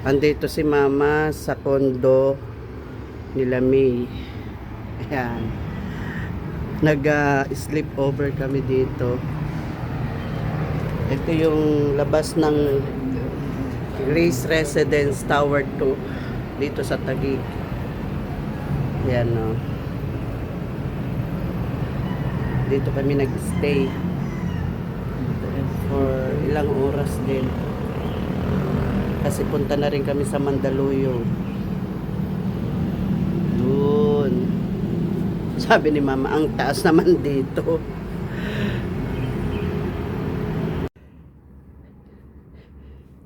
Andito si Mama sa condo nila May. Ayan. Nag-sleep over kami dito. Ito yung labas ng Grace Residence Tower 2 dito sa Taguig. Ayan, no. Dito kami nag-stay for ilang oras din. Kasi punta na rin kami sa Mandaluyong. Doon. Sabi ni Mama, ang taas naman dito.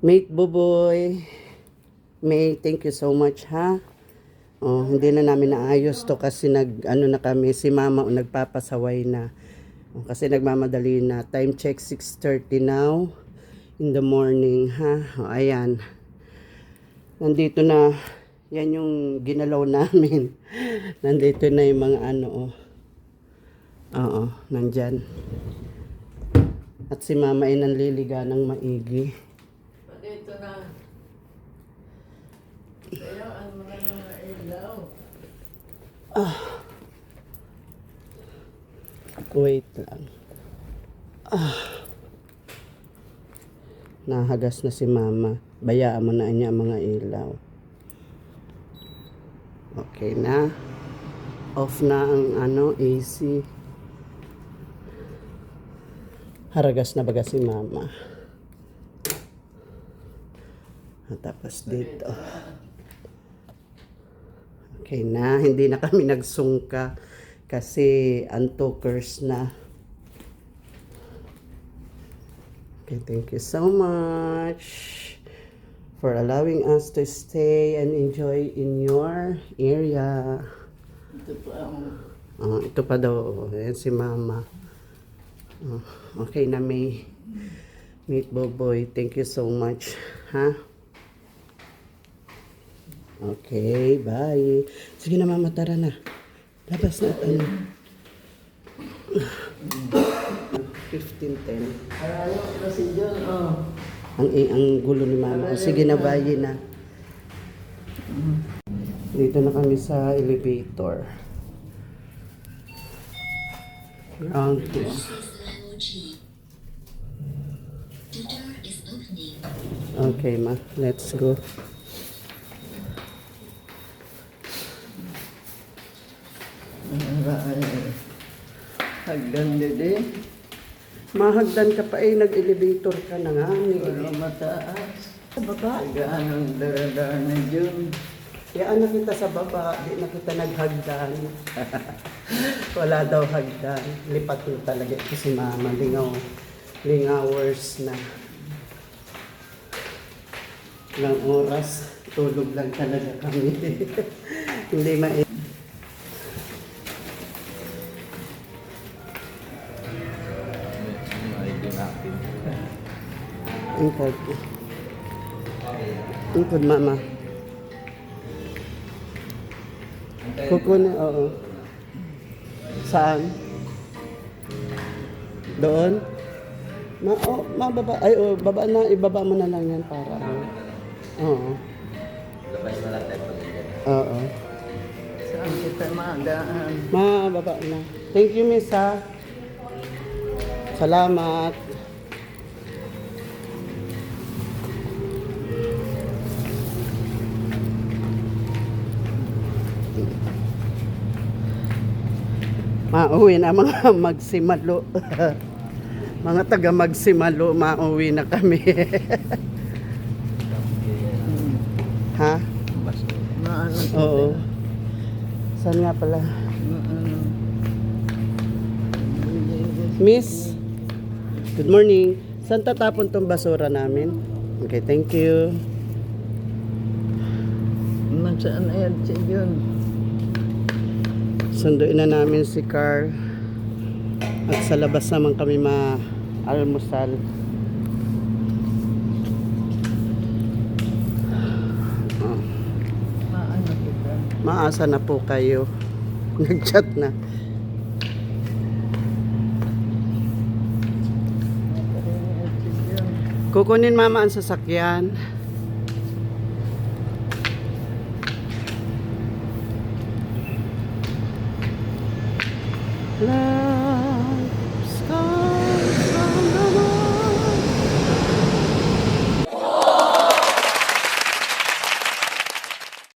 Mate Buboy. May, thank you so much, ha. Oh, hindi na namin naayos to kasi ano na kami, si Mama nagpapasaway na. Oh, kasi nagmamadali na. Time check 6:30 now in the morning, ha. Oh, ayan. Nandito na. Yan yung ginalaw namin. Nandito na yung mga ano, oh. Oo, nandyan. At si Mama ay nanliliga ng maigi. Dito na. Kaya ang mga ilaw. Wait lang. Nahagas na si Mama. Bayaan mo na niya ang mga ilaw. Okay na. Off na ang AC. Haragas na baga si Mama. At tapos dito. Okay na. Hindi na kami nagsungka kasi untokers na. Okay, thank you so much for allowing us to stay and enjoy in your area. Ito pa ang Ito pa daw. Ayan si Mama. Okay na, May. Meet Boboy. Thank you so much. Ha? Okay, bye. Sige na, Mama. Tara na. Labas na. 15:10. arayo kasi dyan, Ang gulo ni Mama. Sige na, bye na. Dito na kami sa elevator. Ground floor. Okay, Ma. Let's go. hagdan din. Mahagdan ka pa nag-elevator ka na nga. Pero mataas. Sa baba. Hagdan ang daradaan na dyan. Kaya na kita sa baba, di na kita naghagdan. Wala daw hagdan. Lipat mo talaga ito si Mama. Lingawers na. Ilang oras, tulog lang talaga kami. Hindi Ingkod, Mama. Kukunin, oo. Saan? Doon? Mababa. Ay, baba na. Ibaba mo na lang yan para. Oo. Labas na lang tayo. Oo. Saan kita maadaan? Mababa na. Thank you, Miss, ha. Salamat. Mauwi na mga magsimalo. Mga taga magsimalo, mauwi na kami. Ha? Maano? Oo. Saan nga pala? Miss, good morning. Saan tatapon tong basura namin? Okay, thank you. Saan ayan siya yun? Sunduin na namin si Carl. At sa labas naman kami ma-almusal. Maano kita? Maasa na po kayo. Nag-chat na. Kukunin Mama ang sasakyan. Hala.